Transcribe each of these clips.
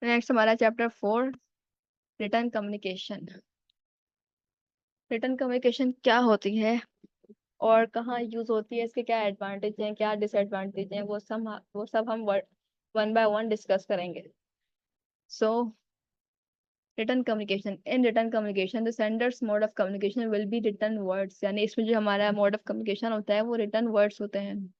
Next हमारा chapter 4, return communication. Return communication क्या होती है और कहाँ यूज होती है, इसके क्या एडवांटेज हैं, क्या डिसएडवांटेज हैं, वो सब हम वन बाय वन डिस्कस करेंगे। So return communication, in return communication the sender's mode of communication will be return words, यानी इसमें जो हमारा मोड ऑफ कम्युनिकेशन होता है वो रिटर्न वर्ड्स होते हैं।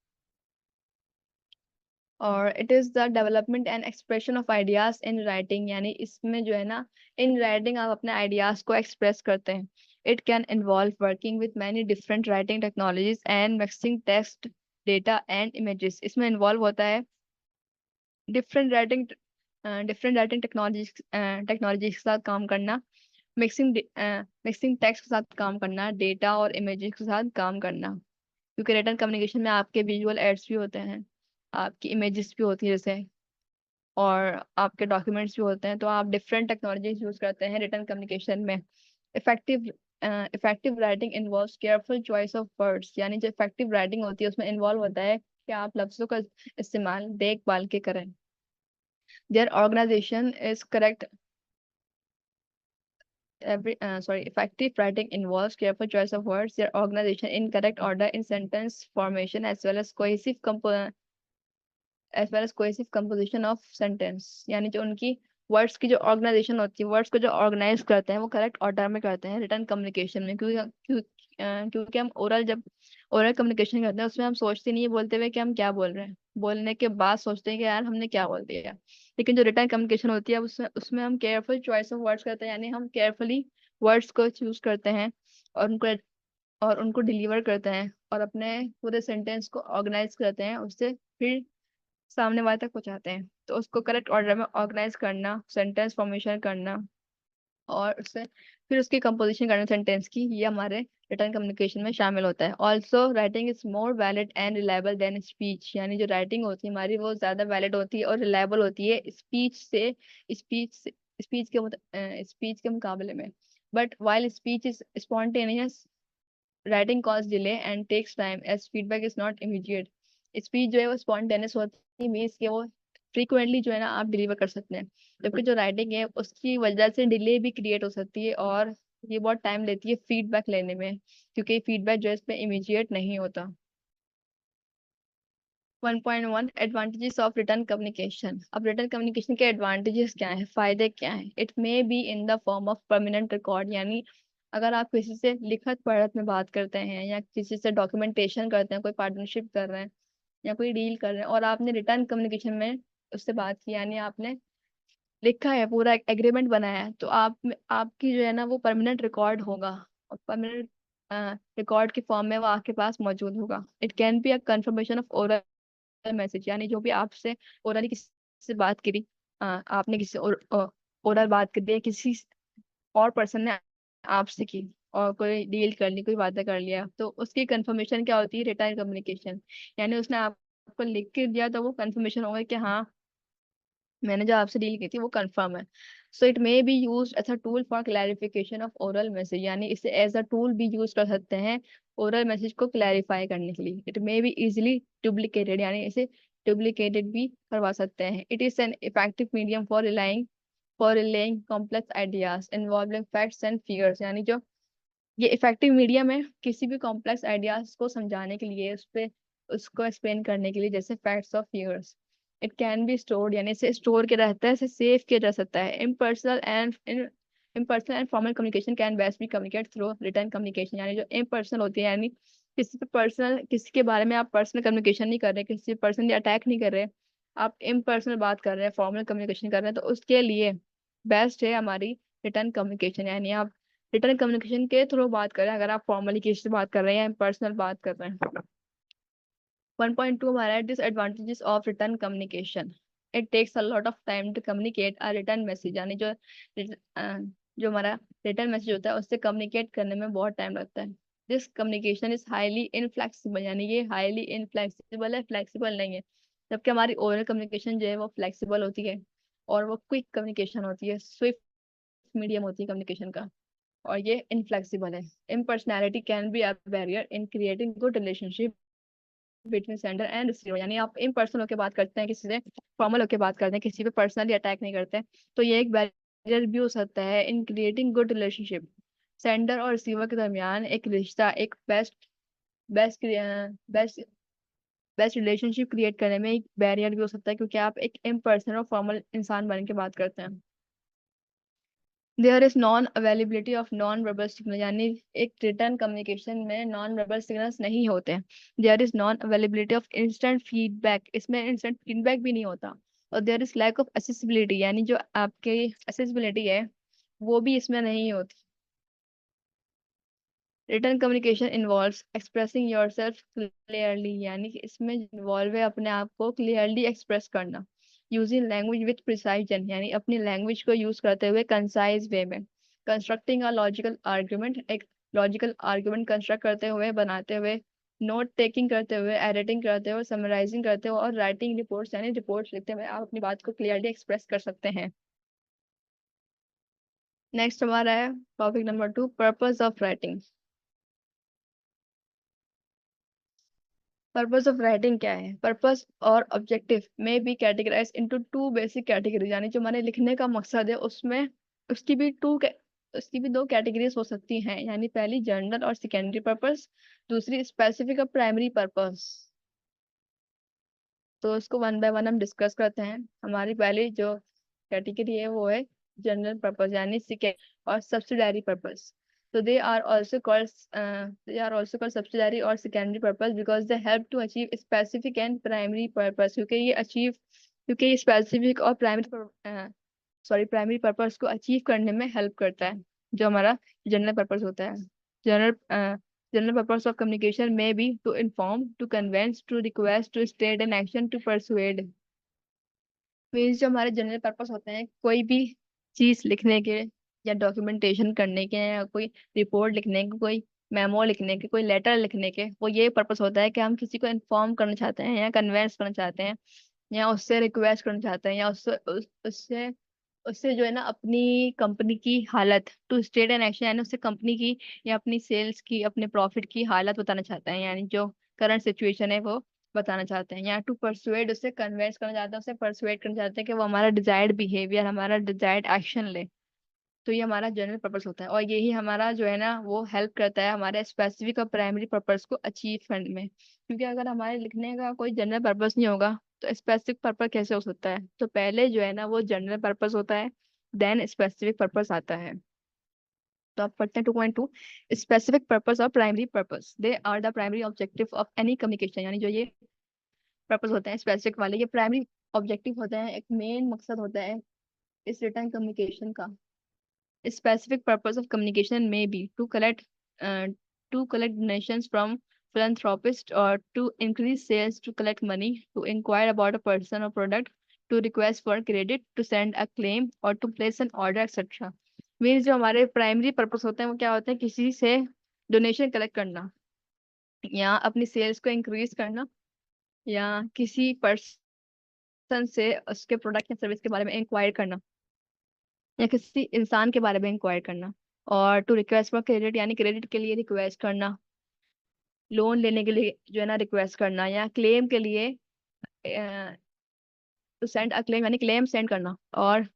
और it is the development and expression of ideas in writing, यानी इसमें जो है ना, इन राइटिंग आप अपने आइडियाज को एक्सप्रेस करते हैं। It can involve working with many different writing technologies and mixing text, data and images. इसमें इन्वॉल्व होता है different writing different writing technologies के साथ काम करना, मिक्सिंग मिक्सिंग टेक्स्ट के साथ काम करना, डेटा और इमेजेस के साथ काम करना। क्योंकि रिटर्न कम्युनिकेशन में आपके विजुअल एड्स भी होते हैं, आपकी इमेजेस भी होती है जैसे, और आपके डॉक्यूमेंट्स भी होते हैं, तो आप डिफरेंट टेक्नोलॉजीज यूज करते हैं रिटर्न कम्युनिकेशन में। Effective effective writing involves careful choice of words, यानी जो इफेक्टिव राइटिंग होती है उसमें इन्वॉल्व होता है कि आप लफ्जों का इस्तेमाल देखभाल के करें। Their organisation is correct effective writing involves careful choice of words, their organization in correct order in sentence formation, as well as cohesive composition of sentence, यानी जो उनकी वर्ड्स की जो ऑर्गेनाइजेशन होती है, वर्ड्स को जो ऑर्गेनाइज करते हैं वो करेक्ट ऑर्डर में करते हैं रिटर्न कम्युनिकेशन में। क्योंकि हम जब ओरल कम्युनिकेशन करते हैं उसमें हम सोचते नहीं है बोलते हुए कि हम क्या बोल रहे हैं, बोलने के बाद सोचते हैं कि यार हमने क्या बोल दिया। लेकिन जो रिटर्न कम्युनिकेशन होती है उसमें उसमें हम केयरफुल चॉइस ऑफ वर्ड्स करते हैं, यानी हम केयरफुली वर्ड्स को चूज करते हैं और उनको डिलीवर करते हैं और अपने पूरे सेंटेंस को ऑर्गेनाइज करते हैं, उससे फिर सामने वाले तक पहुंचाते हैं। तो उसको करेक्ट ऑर्डर में ऑर्गेनाइज करना, सेंटेंस फॉर्मेशन करना, और उससे फिर उसकी कंपोजिशन करना सेंटेंस की, ये हमारे रिटर्न कम्युनिकेशन में शामिल होता है। Also writing is more valid and reliable then speech, यानी जो राइटिंग होती है हमारी वो ज्यादा वैलिड होती है और रिलायबल होती है स्पीच से स्पीच के मुकाबले में। But while speech is spontaneous, writing cause delay and takes time as feedback is not immediate. Speech जो है वो स्पॉन्टेनियस होती है, मीन्स कि वो फ्रीक्वेंटली जो है ना आप डिलीवर कर सकते हैं, जबकि जो राइटिंग है उसकी वजह से डिले भी क्रिएट हो सकती है और ये बहुत टाइम लेती है फीडबैक लेने में, क्योंकि फीडबैक जो है इसमें इमीडिएट नहीं होता। 1.1 एडवांटेजेस ऑफ रिटर्न कम्युनिकेशन। अब रिटर्न कम्युनिकेशन के एडवांटेजेस क्या हैं, फायदे क्या हैं। It may be in the form of permanent record, यानी अगर आप किसी से लिखत पढ़त में बात करते हैं या किसी से डॉक्यूमेंटेशन करते हैं, कोई पार्टनरशिप कर रहे हैं या कोई डील कर रहे हैं और आपने रिटर्न कम्युनिकेशन में उससे बात की, यानी आपने लिखा है, पूरा एग्रीमेंट बनाया है, तो आपकी जो है ना वो परमानेंट रिकॉर्ड होगा और परमानेंट रिकॉर्ड के फॉर्म में वो आपके पास मौजूद होगा। It can be a confirmation of oral message, यानी जो भी आपसे ओरली किसी से बात करी, आपने किसी और ओरल बात करी है, किसी और पर्सन ने आपसे की और कोई डील कर ली, कोई वादा कर लिया, तो उसकी कंफर्मेशन क्या होती है, रिटर्न कम्युनिकेशन। यानी उसने आपको लिख के दिया तो वो कंफर्मेशन होगा कि हाँ मैंने जो आपसे डील की थी वो कंफर्म है। So it may be use as a tool for clarification of oral message, यानी इसे एज अ टूल भी यूज कर सकते हैं ओरल मैसेज को क्लैरिफाई करने के लिए। It may be easily duplicated, यानी इसे डुप्लीकेटेड भी करवा सकते हैं। It is an effective medium for relying complex ideas involving facts and figures, यानी जो ये इफेक्टिव मीडियम है किसी भी कॉम्प्लेक्स आइडियाज को समझाने के लिए, उस पे उसको एक्सप्लेन करने के लिए, जैसे facts of figures. It can be stored, यानी इसे स्टोर किया रहता है, इसे सेव किया जा सकता है। Impersonal and formal communication can best be communicate through written communication, यानी जो इम्पर्सनल होती है, यानी किसी के बारे में आप पर्सनल कम्युनिकेशन नहीं कर रहे, किसी पर्सनली अटैक नहीं कर रहे, आप इम्पर्सनल बात कर रहे हैं, फॉर्मल कम्युनिकेशन कर रहे हैं, तो उसके लिए बेस्ट है हमारी रिटर्न कम्युनिकेशन। यानी आप रिटर्न कम्युनिकेशन के थ्रू बात कर रहे हैं, अगर आप फॉर्मली किसी से बात कर रहे हैं या पर्सनल बात कर रहे हैं। 1.2 हमारा disadvantages of written communication. It takes a lot of time to communicate a written message, यानी जो हमारा रिटर्न मैसेज होता है उससे कम्युनिकेट करने में बहुत टाइम लगता है। This communication is highly inflexible, यानी ये हाईली इनफ्लेक्सिबल है, फ्लेक्सिबल नहीं है। जबकि हमारी ओरल कम्युनिकेशन जो है वो फ्लेक्सिबल होती है और वो क्विक कम्युनिकेशन होती है, स्विफ्ट मीडियम होती है कम्युनिकेशन का, और ये इनफ्लेक्सिबल है। Impersonality can be a barrier in creating good relationship between sender and receiver, यानी आप इन पर्सन होकर बात करते हैं किसी से, फॉर्मल होकर बात करते हैं, किसी पे पर्सनली अटैक नहीं करते हैं, तो ये एक बैरियर भी हो सकता है in creating good relationship. Sender और रिसीवर के दरमियान एक रिश्ता, एक best best best relationship create करने में एक बैरियर भी हो सकता है, क्योंकि आप एक इम्पर्सनल और फॉर्मल इंसान बन के बात करते हैं। There is non availability of non verbal signal, यानी एक रिटर्न कम्युनिकेशन में नॉन वर्बल सिग्नल्स नहीं होते हैं। There is non availability of instant feedback, इसमें इंस्टेंट फीडबैक भी नहीं होता। और there is lack of accessibility, यानी जो आपके एसेसिबिलिटी है वो भी इसमें नहीं होती। Return communication involves expressing yourself clearly, यानी कि इसमें इन्वॉल्व है अपने आप को क्लियरली एक्सप्रेस करना। यूजिंग लैंग्वेज विथ प्रिसाइजन, यानी अपनी लैंग्वेज को यूज करते हुए कंसाइज वे में। कंस्ट्रक्टिंग अ लॉजिकल आर्ग्यूमेंट, एक लॉजिकल आर्ग्यूमेंट कंस्ट्रक्ट करते हुए, बनाते हुए, नोट टेकिंग करते हुए, एडिटिंग करते हुए, समराइजिंग करते हुए, और राइटिंग रिपोर्ट्स, यानी रिपोर्ट्स लिखते हुए आप अपनी बात को क्लियरली एक्सप्रेस कर सकते हैं। नेक्स्ट हमारा है topic number 2, purpose of writing. Purpose of writing क्या है? पर्पस और ऑब्जेक्टिव में be categorise into two basic category, यानी जो हमारे लिखने का मकसद है उसमें उसकी भी उसकी भी दो कैटेगरीज हो सकती हैं, यानी पहली जनरल और सेकेंडरी पर्पस, दूसरी स्पेसिफिक और प्राइमरी पर्पस। तो इसको वन बाय वन हम डिस्कस करते हैं। हमारी पहली जो कैटेगरी है वो है जनरल पर्पस, यानी सेकेंड और subsidiary purpose. So they are also called subsidiary or secondary purpose because they help to achieve specific and primary purpose, क्योंकि ये स्पेसिफिक और प्राइमरी पर्पस को अचीव करने में हेल्प करता है, जो हमारा जनरल पर्पस होता है। General general purpose of communication में be to inform, to convince, to request, to state an action, to persuade. Means जो हमारे जनरल पर्पस होते हैं कोई भी चीज लिखने के, या डॉक्यूमेंटेशन करने के, या कोई रिपोर्ट लिखने के, कोई मेमो लिखने के, कोई लेटर लिखने के, वो ये पर्पस होता है कि हम किसी को इन्फॉर्म करना चाहते हैं, या कन्वेंस करना चाहते हैं, या उससे रिक्वेस्ट करना चाहते हैं, या उससे उससे जो है ना अपनी कंपनी की हालत, टू स्टेट एन एक्शन, यानी उससे कंपनी की या अपनी सेल्स की, अपने प्रॉफिट की हालत बताना चाहते हैं, यानी जो करंट सिचुएशन है वो बताना चाहते हैं। या टू परसुएड, उससे कन्विंस करना चाहते हैं, उससे परसुएड करना चाहते हैं कि वो हमारा डिजायर्ड बिहेवियर, हमारा डिजायर्ड एक्शन ले। तो ये हमारा जनरल पर्पस होता है, और यही हमारा जो है ना वो हेल्प करता है हमारे स्पेसिफिक और प्राइमरी पर्पस को अचीव करने में। क्योंकि अगर हमारे लिखने का कोई जनरल पर्पस नहीं होगा तो स्पेसिफिक पर्पस कैसे हो सकता है? तो पहले जो है ना वो जनरल पर्पस होता है, देन स्पेसिफिक पर्पस आता है। तो आप पढ़ते हैं 2.2, स्पेसिफिक पर्पस और primary purpose, they are the primary objective of any communication, यानी जो ये पर्पस होते हैं स्पेसिफिक वाले, ये प्राइमरी ऑब्जेक्टिव होते हैं, एक मेन मकसद होता है इस रिटर्न कम्युनिकेशन का। Specific purpose of communication may be uh, to collect donations from philanthropists, or to increase sales, to collect money, to inquire about a person or product, to request for credit, to send a claim, or to place an order, etc. Means जो हमारे primary purpose होते हैं वो क्या होते हैं? किसी से डोनेशन कलेक्ट करना, या अपनी सेल्स को इंक्रीज करना, या किसी पर्सन से उसके प्रोडक्ट या सर्विस के बारे में इंक्वायर करना, या किसी इंसान के बारे में इंक्वायर करना, और टू रिक्वेस्ट फॉर क्रेडिट, यानी क्रेडिट के लिए रिक्वेस्ट करना, लोन लेने के लिए जो है ना रिक्वेस्ट करना, या क्लेम के लिए टू सेंड अ क्लेम, यानी क्लेम सेंड करना, और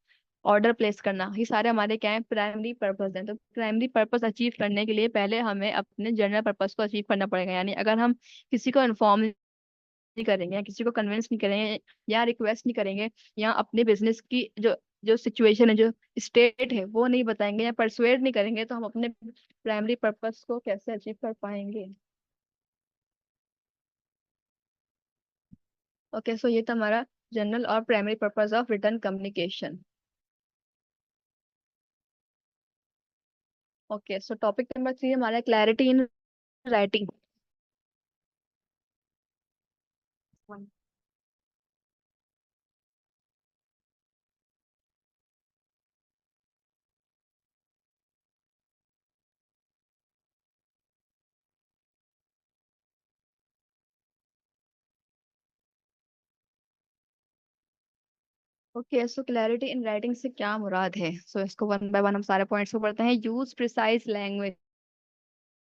ऑर्डर प्लेस करना। ये सारे हमारे क्या है? प्राइमरी पर्पस हैं। तो प्राइमरी पर्पस अचीव करने के लिए पहले हमें अपने जनरल पर्पस को अचीव करना पड़ेगा, यानी अगर हम किसी को इन्फॉर्म नहीं करेंगे, या किसी को कन्विंस नहीं करेंगे, या रिक्वेस्ट नहीं करेंगे, या अपने बिजनेस की जो जो सिचुएशन है, जो स्टेट है वो नहीं बताएंगे, या परसुएड नहीं करेंगे, तो हम अपने प्राइमरी पर्पस को कैसे अचीव कर पाएंगे? ओके, सो ये था हमारा जनरल और primary purpose of written communication. Okay, so topic number 3 हमारा clarity in writing. Okay, so clarity in writing से क्या मुराद है? सो इसको वन बाय वन हम सारे पॉइंट्स को पढ़ते हैं। यूज प्रिसाइज लैंग्वेज,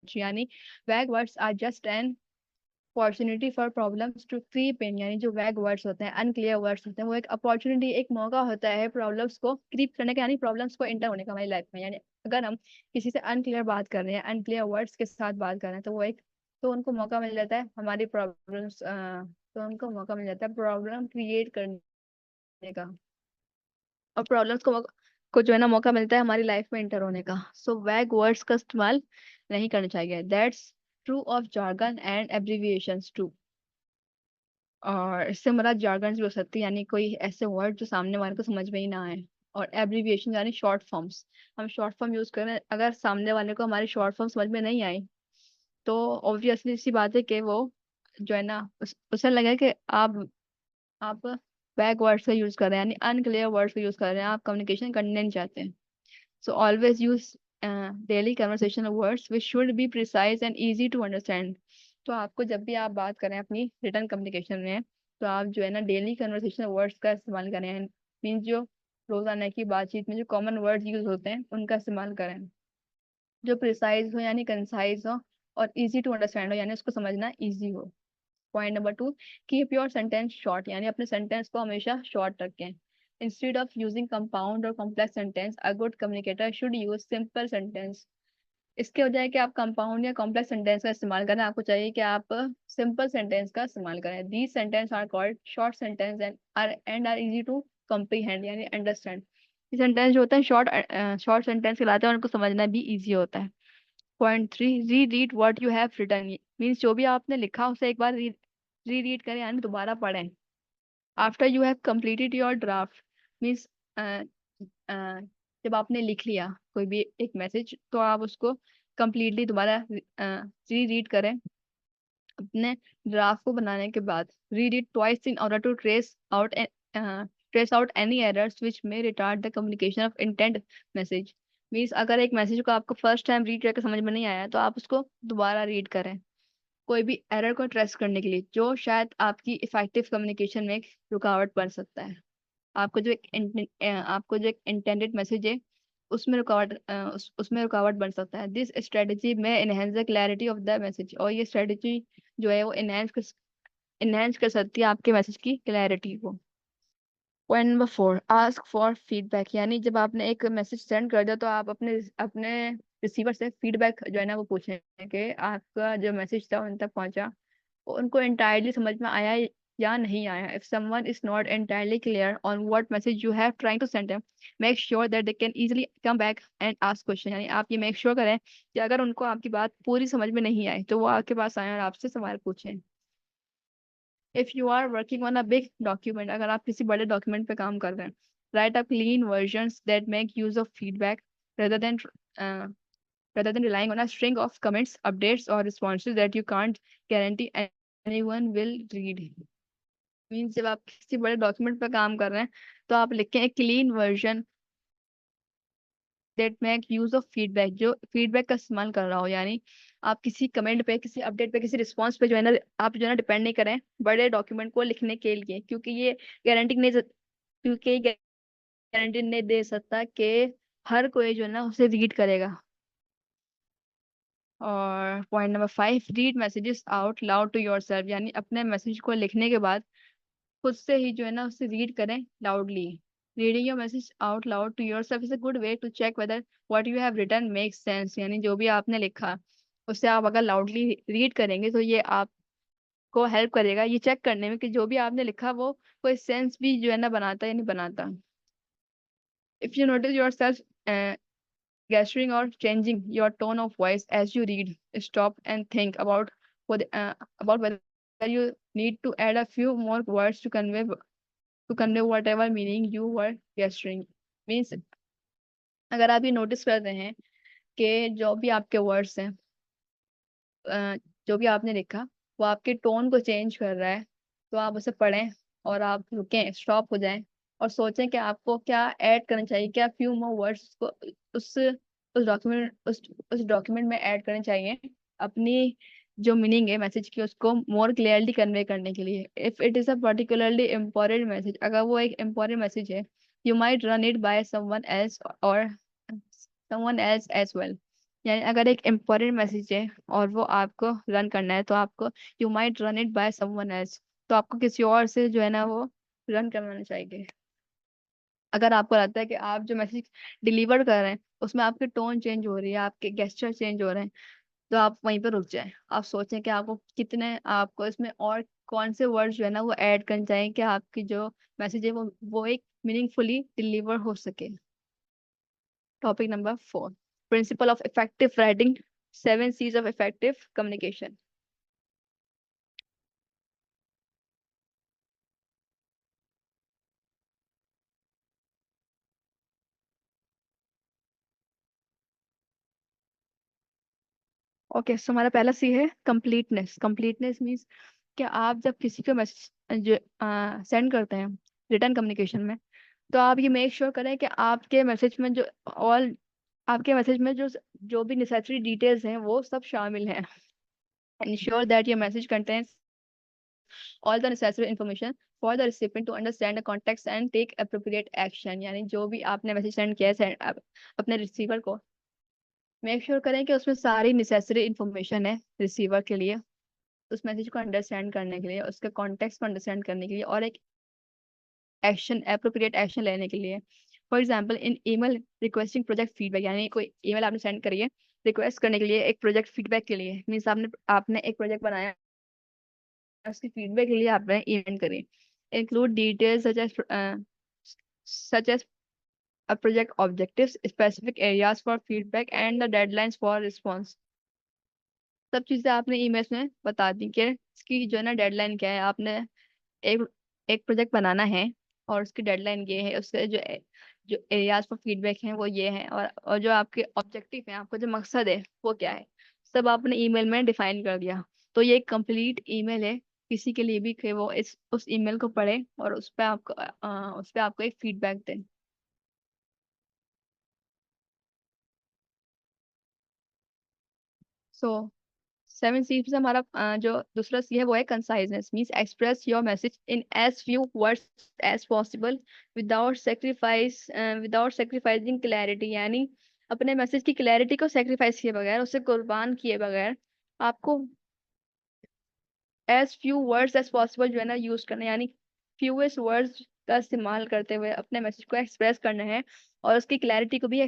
यानी vague words are just an opportunity for problems to creep in, यानी जो वैग वर्ड्स होते हैं, अनक्लियर वर्ड्स होते हैं, वो एक अपॉर्चुनिटी, एक मौका होता है प्रॉब्लम्स को क्रीप करने का, यानी प्रॉब्लम्स को एंटर होने का हमारी लाइफ में। यानी अगर हम किसी से अनक्लियर बात कर रहे हैं, अनक्लियर वर्ड्स के साथ बात कर रहे हैं, तो वो एक, तो उनको मौका मिल जाता है हमारी प्रॉब्लम्स, तो उनको मौका मिल जाता है प्रॉब्लम क्रिएट करने का, और प्रॉब्लम्स को जो है ना मौका मिलता है हमारी लाइफ में एंटर होने का। सो वैग वर्ड्स का इस्तेमाल नहीं करना चाहिए। That's true of jargon and abbreviations too. और इससे हमारा jargons भी हो सकती है, यानी कोई ऐसे वर्ड जो सामने वाले को समझ में ही ना आए। और एब्रिविएशन यानी शॉर्ट फॉर्म्स, हम शॉर्ट फॉर्म यूज करें, अगर सामने वाले को हमारी शॉर्ट फॉर्म समझ में नहीं आई, तो ऑब्वियसली सी बात है कि वो जो है ना उसे लगे कि आप बैक वर्ड्स का यूज कर रहे हैं, यानी अनक्लियर वर्ड्स का यूज कर रहे हैं, आप कम्युनिकेशन करने नहीं चाहते हैं। So always use daily conversational words which should be precise and easy to understand. तो आपको जब भी आप बात करें अपनी रिटर्न कम्युनिकेशन में, तो आप जो है ना डेली कन्वर्सेशनल वर्ड्स का इस्तेमाल करें। मीन्स जो रोजाना की बातचीत में जो कॉमन वर्ड्स यूज होते हैं उनका इस्तेमाल करें, जो प्रिसाइज हो यानी कंसाइज हो, और इजी टू अंडरस्टैंड हो यानी उसको समझना इजी हो। Point number 2, keep your sentence short, यानी अपने सेंटेंस को हमेशा शॉर्ट रखें। इंस्टेड ऑफ यूजिंग कंपाउंड और complex sentence, a good communicator should use simple sentence. इसके बजाय कि आप कंपाउंड या कॉम्प्लेक्स सेंटेंस का इस्तेमाल करें, आपको चाहिए कि आप सिंपल सेंटेंस का इस्तेमाल करें। These sentence are called short sentence and are easy to comprehend, यानी अंडरस्टैंड। ये सेंटेंस जो होते हैं शॉर्ट सेंटेंस कहलाते हैं, और उनको समझना भी इजी होता है। Point 3, reread what you have written, means जो भी आपने लिखा उसे एक बार री रीड करें, यानी दोबारा पढ़ें। After you have completed your draft, means जब आपने लिख लिया कोई भी एक मैसेज, तो आप उसको completely दोबारा री रीड करें अपने ड्राफ्ट को बनाने के बाद। Read it twice in order to trace out any errors which may retard the communication of intent message. Means अगर एक मैसेज को आपको फर्स्ट टाइम रीड करके समझ में नहीं आया, तो आप उसको दोबारा रीड करें कोई भी एरर को ट्रेस करने के लिए, जो शायद आपकी इफेक्टिव कम्युनिकेशन में एक रुकावट बन सकता है। आपको जो एक इंटेंडेड मैसेज है उसमें उसमें रुकावट बन सकता है। दिस स्ट्रेटजी में enhance the clarity of the message, और ये स्ट्रेटजी जो है वो इनहेंस कर सकती है आपके मैसेज की क्लैरिटी को। Point number 4, ask for feedback, यानी जब आपने एक मैसेज सेंड कर दिया, तो आप अपने अपने रिसीवर से फीडबैक जो है ना वो पूछें कि आपका जो मैसेज था उन तक पहुंचा, उनको entirely समझ में आया या नहीं आया। If someone is not entirely clear on what message you have trying to send them, make sure that they can easily come back and ask question, यानी आप ये make sure करें कि अगर उनको आपकी बात पूरी समझ में नहीं आई, तो वो आपके पास आए और आपसे सवाल पूछें। If you are working on a big document, अगर आप किसी बड़े डॉक्यूमेंट पे काम कर रहे हैं, write up clean versions that make use of feedback rather than uh, rather than relying on a string of comments, updates, or responses that you can't guarantee anyone will read. Means जब आप किसी बड़े document पर काम कर रहे हैं, तो आप लिखें एक clean version that make use of feedback, जो फीडबैक का इस्तेमाल कर रहा हो। यानी आप किसी कमेंट पे, किसी अपडेट पे, किसी रिस्पॉन्स पे जो है ना, आप जो है ना डिपेंड नहीं करें बड़े डॉक्यूमेंट को लिखने के लिए, क्योंकि ये गारंटी नहीं दे सकता कि हर कोई जो है ना उसे रीड करेगा। और point number 5, read messages out loud to yourself, यानी अपने मैसेज को लिखने के बाद खुद से ही जो है ना उसे रीड करें loudly. Reading your message out loud to yourself is a good way to check whether what you have written makes sense, यानी जो भी आपने लिखा उससे आप अगर लाउडली रीड करेंगे, तो ये आपको हेल्प करेगा ये चेक करने में कि जो भी आपने लिखा वो कोई सेंस भी जो है ना बनाता है या नहीं बनाता। If you notice yourself gesturing or changing your tone of voice as you read, stop and think about whether you need to add a few more words to convey whatever meaning you were gesturing. Means अगर आप ये notice कर रहे हैं कि जो भी आपके वर्ड्स हैं, जो भी आपने लिखा, वो आपके टोन को चेंज कर रहा है, तो आप उसे पढ़ें और आप रुकें, स्टॉप हो जाएं और सोचें कि आपको क्या ऐड करना चाहिए, क्या फ्यू मोर वर्ड्स को उस डॉक्यूमेंट में ऐड करने चाहिए अपनी जो मीनिंग है मैसेज की उसको मोर क्लियरली कन्वे करने के लिए। If it is a particularly important message, अगर वो एक इम्पोर्टेंट मैसेज है, you might run it by someone else और समवन एल्स एज वेल, यानी अगर एक इम्पोर्टेंट मैसेज है और वो आपको रन करना है, तो आपको you might run it by someone else, तो आपको किसी और से जो है ना वो रन करवाना चाहिए। अगर आपको लगता है कि आप जो मैसेज डिलीवर कर रहे हैं उसमें आपकी टोन चेंज हो रही है, आपके गेस्चर चेंज हो रहे हैं, तो आप वहीं पर रुक जाएं। आप सोचें कि आपको कितने, आपको इसमें और कौन से वर्ड जो है ना वो ऐड करने चाहिए कि आपकी जो मैसेज है वो एक मीनिंगफुली डिलीवर हो सके। Topic number 4, principle of effective writing, 7 C's of effective communication. Okay, so हमारा पहला सी है कंप्लीटनेस। कंप्लीटनेस मीन्स कि आप जब किसी को मैसेज जो सेंड करते हैं रिटर्न कम्युनिकेशन में, तो आप ये मेक श्योर करें कि आपके मैसेज में जो ऑल आपके मैसेज में जो जो भी नेसेसरी डिटेल्स हैं वो सब शामिल हैं। ensure that your message contains all the necessary information for the recipient to understand the context and take appropriate action। यानी जो भी आपने मैसेज सेंड किया है अपने रिसीवर को, मेक श्योर करें कि उसमें सारी नेसेसरी इंफॉर्मेशन है रिसीवर के लिए, उस मैसेज को अंडरस्टैंड करने के लिए, उसके कॉन्टेक्स्ट को अंडरस्टैंड करने के लिए, और एक एक्शन अप्रोप्रिएट एक्शन लेने के लिए। For example in email requesting project feedback, यानी कोई ईमेल आपने सेंड करी है रिक्वेस्ट करने के लिए एक प्रोजेक्ट फीडबैक के लिए, मीन्स आपने आपने एक प्रोजेक्ट बनाया, उसकी फीडबैक के लिए आपने ईमेल करी। Include details such as a project objectives, specific areas for feedback and the deadlines for response। सब चीजें आपने ईमेल्स में बता दी कि इसकी जो है ना डेडलाइन क्या है। आपने एक एक प्रोजेक्ट बनाना है और उसकी डेडलाइन ये है, उसके जो जो एरियाज फॉर फीडबैक हैं वो ये हैं, और जो आपके ऑब्जेक्टिव हैं, आपका जो मकसद है वो क्या है, सब आपने ईमेल में डिफाइन कर दिया। तो ये एक कंप्लीट ईमेल है किसी के लिए भी कि वो इस उस ईमेल को पढ़े और उस पे आपको एक फीडबैक दे। सो 7 सी से हमारा जो दूसरा सी है वो है conciseness, means express your message in as few words as possible without sacrificing clarity. यानी अपने मैसेज की क्लैरिटी को सेक्रीफाइस किए बगैर, उसे कुर्बान किए बगैर, आपको as few words as possible जो है ना यूज करना है। यानी फ्यूएस्ट वर्ड्स का इस्तेमाल करते हुए अपने मैसेज को एक्सप्रेस करना है, और उसकी क्लैरिटी को भी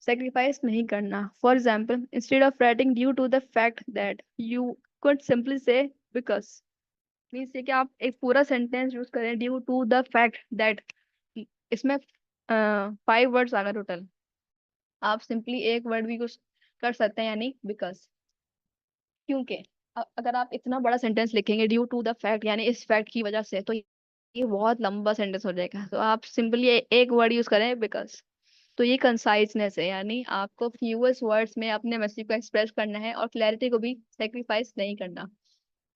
sacrifice नहीं करना। For example instead of writing due to the fact that, you could simply say because. Means ये कि आप एक पूरा सेंटेंस यूज करें due to the fact that, इसमें 5 वर्ड्स आ गए टोटल, आप सिंपली एक वर्ड भी यूज कर सकते हैं, यानी बिकॉज। क्योंकि अगर आप इतना बड़ा सेंटेंस लिखेंगे ड्यू टू द फैक्ट यानी इस फैक्ट की वजह से, तो ये बहुत लंबा सेंटेंस हो जाएगा। तो आप सिंपली एक वर्ड यूज करें बिकॉज। तो ये कंसाइजनेस है, यानी आपको फ्यूएस्ट वर्ड्स में अपने मैसेज को एक्सप्रेस करना है और क्लैरिटी को भी सेक्रीफाइस नहीं करना।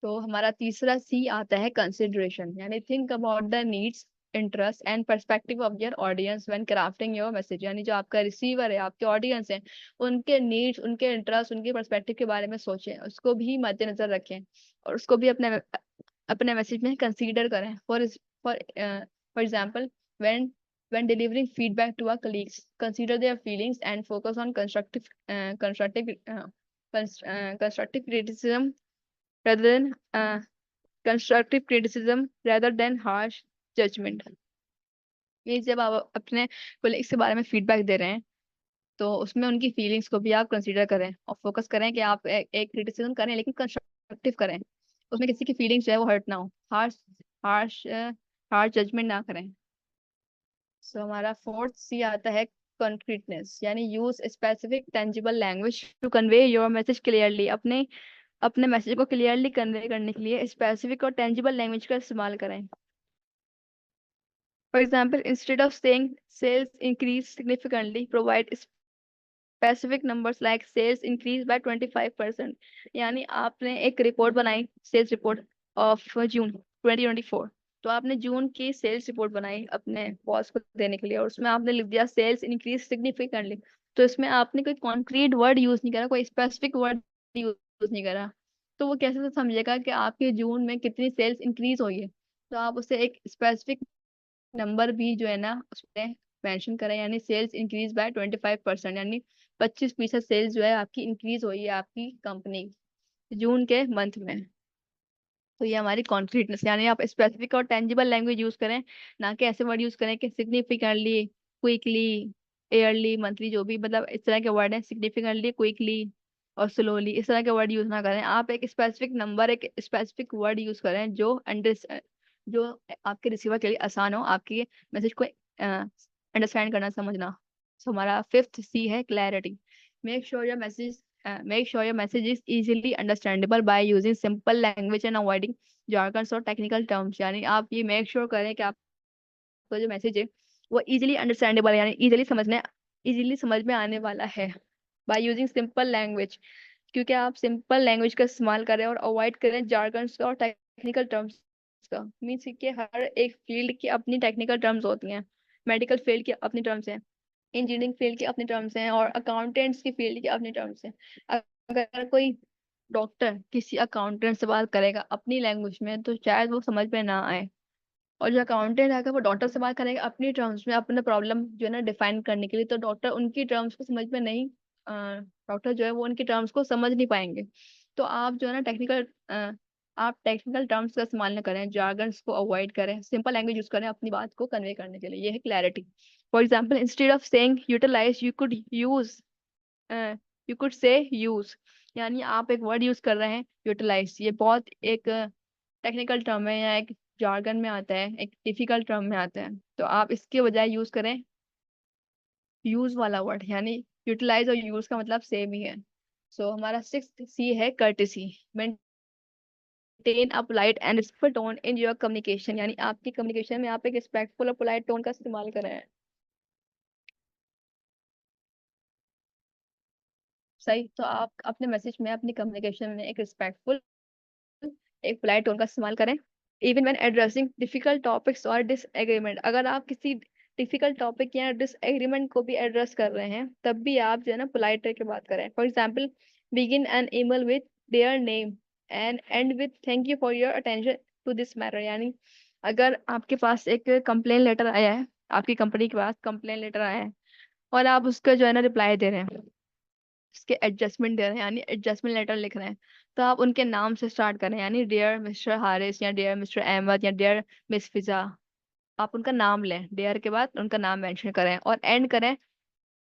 तो हमारा तीसरा सी आता है कंसिडरेशन, यानी think about the needs, interest and perspective of your audience when crafting your message. यानी जो आपका रिसीवर है, आपके ऑडियंस है, उनके नीड्स, उनके इंटरेस्ट, उनके पर्सपेक्टिव के बारे में सोचें, उसको भी मद्देनजर रखें, और उसको भी अपने अपने मैसेज में कंसीडर करें। For example when delivering feedback to our colleagues, consider their feelings and focus on constructive criticism rather than constructive criticism rather than harsh judgment। ये जब आप अपने कोलिग्स के बारे में फीडबैक दे रहे हैं, तो उसमें उनकी फीलिंग्स को भी आप कंसीडर करें और फोकस करें कि आप एक क्रिटिसिज्म करें लेकिन कंस्ट्रक्टिव करें, उसमें किसी की फीलिंग्स जो है वो हर्ट ना हो, हार्श हार्श जजमेंट ना करें। सो हमारा फोर्थ सी आता है कॉन्क्रीटनेस, यानी use specific tangible language to convey your message clearly. अपने अपने मैसेज को क्लियरली कन्वे करने के लिए स्पेसिफिक और टेंजिबल लैंग्वेज का इस्तेमाल करें। For example instead of saying sales increase significantly, provide specific numbers like sales increase by 25%। यानी आपने एक रिपोर्ट बनाई, सेल्स रिपोर्ट ऑफ जून 2024, तो आपने जून की सेल्स रिपोर्ट बनाई अपने बॉस को देने के लिए, और उसमें आपने लिख दिया सेल्स इंक्रीज सिग्निफिकेंटली। तो इसमें आपने कोई कॉन्क्रीट वर्ड यूज नहीं करा, कोई स्पेसिफिक वर्ड यूज नहीं करा, तो वो कैसे से समझेगा कि आपके जून में कितनी सेल्स इंक्रीज हुई है। तो आप उसे एक स्पेसिफिक नंबर भी जो है ना उसमें मेंशन करें, यानी सेल्स इंक्रीज बाय 25%, यानी 25% सेल्स जो है आपकी इंक्रीज हुई है आपकी कंपनी जून के मंथ में। तो ये हमारी कॉन्क्रीटनेस, यानी आप स्पेसिफिक और टेंजिबल लैंग्वेज यूज करें, ना कि ऐसे वर्ड यूज करें कि सिग्निफिकेंटली, क्विकली, ईयरली, मंथली, जो भी मतलब इस तरह के वर्ड है, सिग्निफिकेंटली, क्विकली और स्लोली, इस तरह के वर्ड यूज ना करें। आप एक स्पेसिफिक नंबर, एक स्पेसिफिक वर्ड यूज करें जो अंडर जो आपके रिसीवर के लिए आसान हो, आपके मैसेज को अंडरस्टैंड करना, समझना। सो हमारा फिफ्थ सी है clarity. Make sure your message make sure your message is easily understandable by using simple language and avoiding jargons और technical terms। यानी आप ये make sure करें कि आपका जो मैसेज है वो easily understandable है, यानी easily समझ में आने वाला है, by using simple language। क्योंकि आप सिंपल लैंग्वेज का इस्तेमाल करें और अवॉइड करें जार्गन्स और टेक्निकल टर्म्स का। मीन्स कि हर एक फील्ड की अपनी टेक्निकल टर्म्स होती हैं, मेडिकल फील्ड की अपनी टर्म्स हैं, इंजीनियरिंग फील्ड की अपनी टर्म्स हैं, और अकाउंटेंट्स की फील्ड की अपनी टर्म्स हैं। अगर कोई डॉक्टर किसी अकाउंटेंट से बात करेगा अपनी लैंग्वेज में तो शायद वो समझ में ना आए, और जो अकाउंटेंट है वो डॉक्टर से बात करेगा अपनी टर्म्स में, अपना प्रॉब्लम जो है ना डिफाइन करने के लिए, तो डॉक्टर उनकी टर्म्स को समझ में नहीं, डॉक्टर जो है वो उनकी टर्म्स को समझ नहीं पाएंगे। तो आप जो है ना आप टेक्निकल टर्म्स का इस्तेमाल न करें, जार्गन्स को अवॉइड करें, सिंपल लैंग्वेज यूज करें अपनी बात को कन्वे करने के लिए। ये है clarity. For example, instead of saying utilise, you could say use. यानी आप एक वर्ड यूज कर रहे हैं यूटिलाइज, ये बहुत एक टेक्निकल टर्म है, या एक जार्गन में आता है, एक डिफिकल्ट टर्म में आता है, तो आप इसके बजाय यूज करें यूज वाला वर्ड। यानी यूटिलाइज और यूज का मतलब सेम ही है। सो हमारा सिक्स सी है courtesy. Maintain a polite and respectful tone in your communication, यानी आपकी कम्युनिकेशन में आप एक रिस्पेक्टफुल और पोलाइट टोन का इस्तेमाल करें। सही, तो आप अपने मैसेज में, अपनी कम्युनिकेशन में एक रिस्पेक्टफुल, एक पोलाइट टोन का इस्तेमाल करें। Even when addressing difficult topics और डिसएग्रीमेंट, अगर आप किसी डिफिकल्ट टॉपिक या डिसएग्रीमेंट को भी एड्रेस कर रहे हैं तब भी आप जो है ना पोलाइट रह के बात करें। For example, begin an email with their name and end with thank you for your attention to this matter. यानी अगर आपके पास एक कंप्लेन लेटर आया है, आपकी कंपनी के पास कंप्लेन लेटर आया है, और आप उसका जो है ना रिप्लाई दे रहे हैं, उसके एडजस्टमेंट दे रहे हैं, यानी एडजस्टमेंट लेटर लिख रहे हैं, तो आप उनके नाम से स्टार्ट करें, यानी डियर मिस्टर हारिस, या डियर मिस्टर अहमद, या डियर मिस फिजा। आप उनका नाम लें, डियर के बाद उनका नाम मेंशन करें, और एंड करें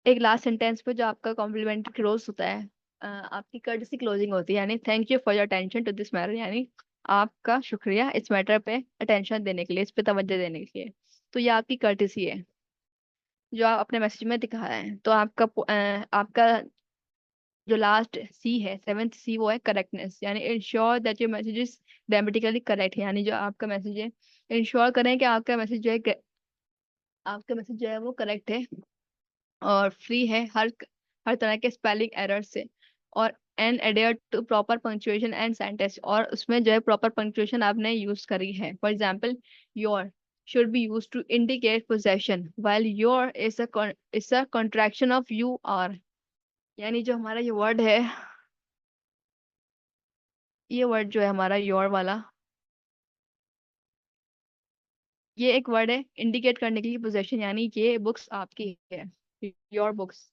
एक लास्ट सेंटेंस पे जो आपका कॉम्प्लीमेंट्री क्लोज होता है, आपकी कर्टसी क्लोजिंग होती है, यानी thank you for your attention to this matter, यानी आपका शुक्रिया इस मैटर पे अटेंशन देने के लिए, इस पे तवज्जो देने के लिए। तो ये आपकी कर्टसी है जो आप अपने मैसेज में दिखा रहे हैं। तो आपका जो लास्ट सी है, सेवेंथ सी, वो है करेक्टनेस। यानी ensure that your message is grammatically correct, यानी जो आपका मैसेज है, इंश्योर करें कि आपका मैसेज जो है वो करेक्ट है और फ्री है हर तरह के स्पेलिंग एरर से, और and adhere to proper punctuation and sentence, और उसमें जो है प्रॉपर पंक्चुएशन आपने यूज करी है। For example, your should be used to indicate possession while your is a contraction of you are। यानी जो हमारा ये वर्ड है, ये वर्ड जो है हमारा योर वाला, ये एक वर्ड है इंडिकेट करने के लिए पोजेशन, यानी ये बुक्स आपकी है, योर बुक्स।